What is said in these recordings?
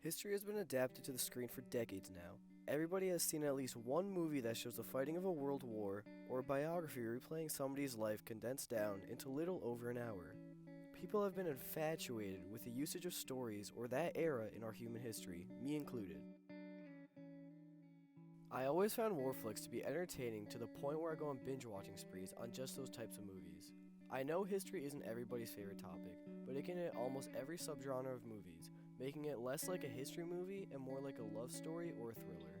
History has been adapted to the screen for decades now. Everybody has seen at least one movie that shows the fighting of a world war, or a biography replaying somebody's life condensed down into little over an hour. People have been infatuated with the usage of stories or that era in our human history, me included. I always found war flicks to be entertaining to the point where I go on binge watching sprees on just those types of movies. I know history isn't everybody's favorite topic, but it can hit almost every subgenre of movies, making it less like a history movie and more like a love story or a thriller.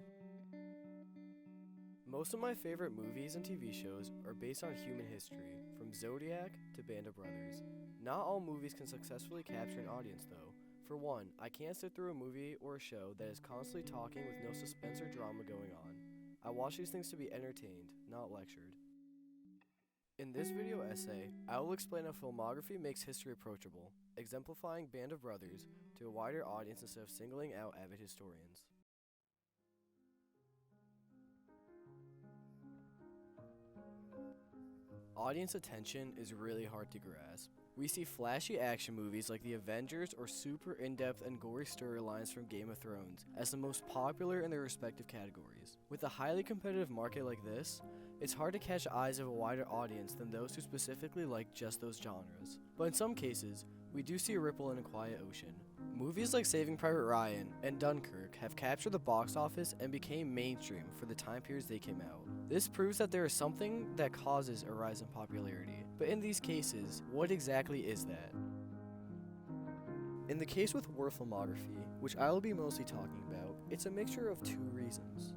Most of my favorite movies and TV shows are based on human history, from Zodiac to Band of Brothers. Not all movies can successfully capture an audience though. For one, I can't sit through a movie or a show that is constantly talking with no suspense or drama going on. I watch these things to be entertained, not lectured. In this video essay, I will explain how filmography makes history approachable, exemplifying Band of Brothers to a wider audience instead of singling out avid historians. Audience attention is really hard to grasp. We see flashy action movies like The Avengers or super in-depth and gory storylines from Game of Thrones as the most popular in their respective categories. With a highly competitive market like this, it's hard to catch eyes of a wider audience than those who specifically like just those genres. But in some cases, we do see a ripple in a quiet ocean. Movies like Saving Private Ryan and Dunkirk have captured the box office and became mainstream for the time periods they came out. This proves that there is something that causes a rise in popularity. But in these cases, what exactly is that? In the case with war filmography, which I will be mostly talking about, it's a mixture of two reasons.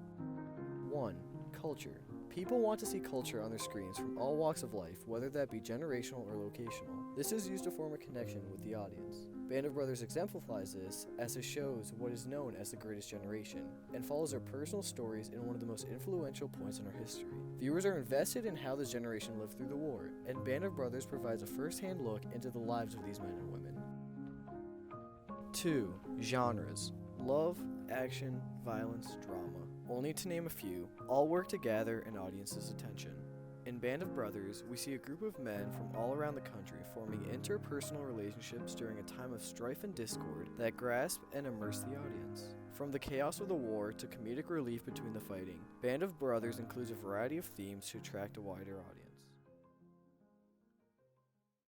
1. Culture. People want to see culture on their screens from all walks of life, whether that be generational or locational. This is used to form a connection with the audience. Band of Brothers exemplifies this as it shows what is known as the Greatest Generation, and follows their personal stories in one of the most influential points in our history. Viewers are invested in how this generation lived through the war, and Band of Brothers provides a first-hand look into the lives of these men and women. 2. Genres. Love, action, violence, drama. Only to name a few, all work to gather an audience's attention. In Band of Brothers, we see a group of men from all around the country forming interpersonal relationships during a time of strife and discord that grasp and immerse the audience. From the chaos of the war to comedic relief between the fighting, Band of Brothers includes a variety of themes to attract a wider audience.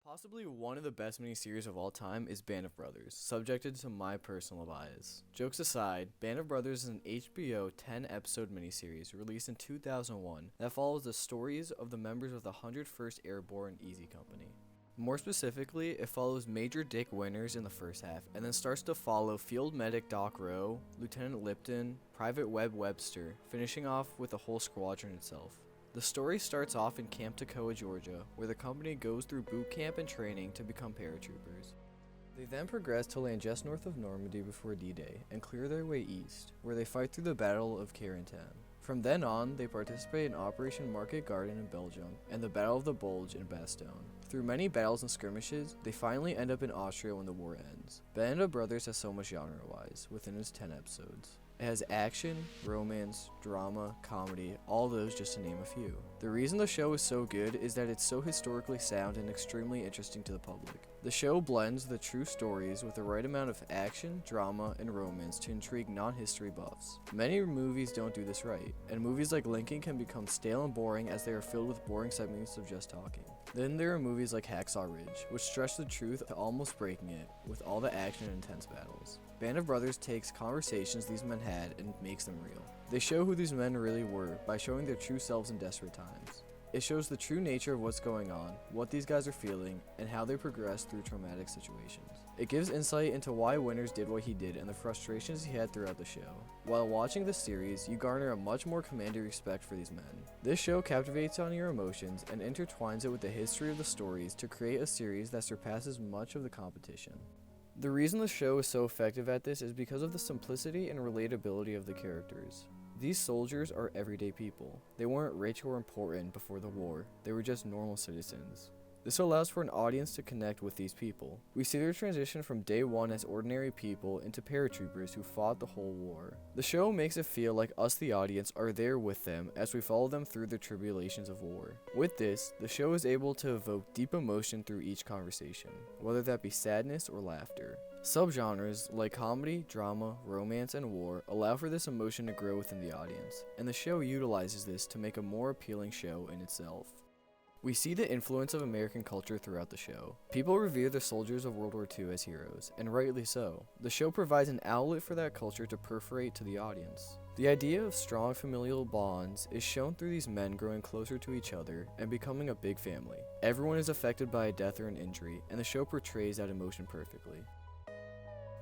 Possibly one of the best miniseries of all time is Band of Brothers, subjected to my personal bias. Jokes aside, Band of Brothers is an HBO 10-episode miniseries released in 2001 that follows the stories of the members of the 101st Airborne Easy Company. More specifically, it follows Major Dick Winters in the first half, and then starts to follow Field Medic Doc Rowe, Lieutenant Lipton, Private Webb Webster, finishing off with the whole squadron itself. The story starts off in Camp Toccoa, Georgia, where the company goes through boot camp and training to become paratroopers. They then progress to land just north of Normandy before D-Day and clear their way east, where they fight through the Battle of Carentan. From then on, they participate in Operation Market Garden in Belgium and the Battle of the Bulge in Bastogne. Through many battles and skirmishes, they finally end up in Austria when the war ends. Band of Brothers has so much genre-wise within its 10 episodes. It has action, romance, drama, comedy, all those just to name a few. The reason the show is so good is that it's so historically sound and extremely interesting to the public. The show blends the true stories with the right amount of action, drama, and romance to intrigue non-history buffs. Many movies don't do this right, and movies like Lincoln can become stale and boring as they are filled with boring segments of just talking. Then there are movies like Hacksaw Ridge, which stretch the truth to almost breaking it, with all the action and intense battles. Band of Brothers takes conversations these men had and makes them real. They show who these men really were by showing their true selves in desperate times. It shows the true nature of what's going on, what these guys are feeling, and how they progress through traumatic situations. It gives insight into why Winters did what he did and the frustrations he had throughout the show. While watching this series, you garner a much more commanding respect for these men. This show captivates on your emotions and intertwines it with the history of the stories to create a series that surpasses much of the competition. The reason the show is so effective at this is because of the simplicity and relatability of the characters. These soldiers are everyday people. They weren't rich or important before the war. They were just normal citizens. This allows for an audience to connect with these people. We see their transition from day one as ordinary people into paratroopers who fought the whole war. The show makes it feel like us, the audience, are there with them as we follow them through the tribulations of war. With this, the show is able to evoke deep emotion through each conversation, whether that be sadness or laughter. Subgenres like comedy, drama, romance, and war allow for this emotion to grow within the audience, and the show utilizes this to make a more appealing show in itself. We see the influence of American culture throughout the show. People revere the soldiers of World War II as heroes, and rightly so. The show provides an outlet for that culture to perforate to the audience. The idea of strong familial bonds is shown through these men growing closer to each other and becoming a big family. Everyone is affected by a death or an injury, and the show portrays that emotion perfectly.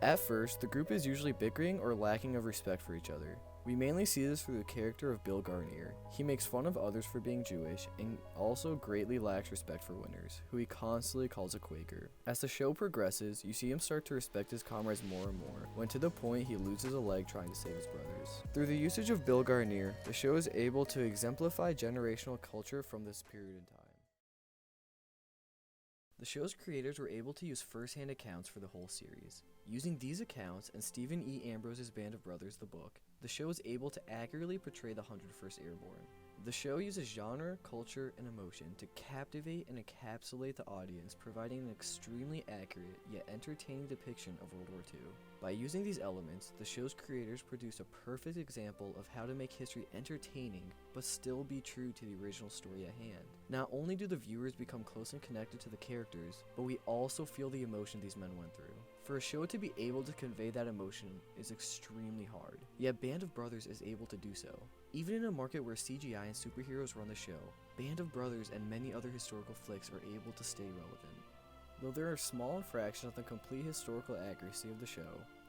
At first, the group is usually bickering or lacking of respect for each other. We mainly see this through the character of Bill Garnier. He makes fun of others for being Jewish and also greatly lacks respect for Winters, who he constantly calls a Quaker. As the show progresses, you see him start to respect his comrades more and more, when to the point he loses a leg trying to save his brothers. Through the usage of Bill Garnier, the show is able to exemplify generational culture from this period in time. The show's creators were able to use first-hand accounts for the whole series. Using these accounts and Stephen E. Ambrose's Band of Brothers, the book, the show is able to accurately portray the 101st Airborne. The show uses genre, culture, and emotion to captivate and encapsulate the audience, providing an extremely accurate yet entertaining depiction of World War II. By using these elements, the show's creators produce a perfect example of how to make history entertaining but still be true to the original story at hand. Not only do the viewers become close and connected to the characters, but we also feel the emotion these men went through. For a show to be able to convey that emotion is extremely hard, yet Band of Brothers is able to do so. Even in a market where CGI and superheroes run the show, Band of Brothers and many other historical flicks are able to stay relevant. Though there are small infractions of the complete historical accuracy of the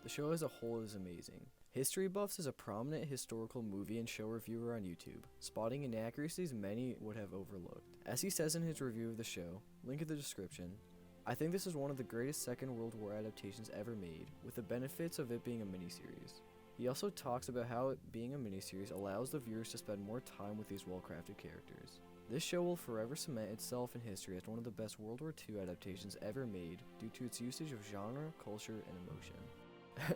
show as a whole is amazing. HistoryBuffs is a prominent historical movie and show reviewer on YouTube, spotting inaccuracies many would have overlooked. As he says in his review of the show, link in the description, I think this is one of the greatest Second World War adaptations ever made, with the benefits of it being a miniseries. He also talks about how it being a miniseries allows the viewers to spend more time with these well-crafted characters. This show will forever cement itself in history as one of the best World War II adaptations ever made due to its usage of genre, culture, and emotion.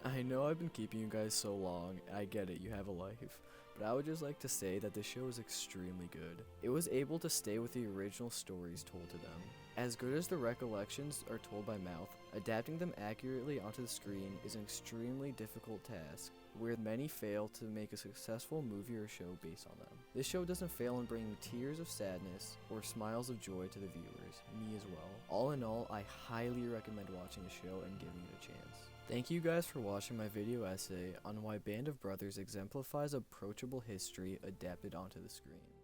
I know I've been keeping you guys so long, I get it, you have a life, but I would just like to say that this show is extremely good. It was able to stay with the original stories told to them. As good as the recollections are told by mouth, adapting them accurately onto the screen is an extremely difficult task, where many fail to make a successful movie or show based on them. This show doesn't fail in bringing tears of sadness or smiles of joy to the viewers, me as well. All in all, I highly recommend watching the show and giving it a chance. Thank you guys for watching my video essay on why Band of Brothers exemplifies approachable history adapted onto the screen.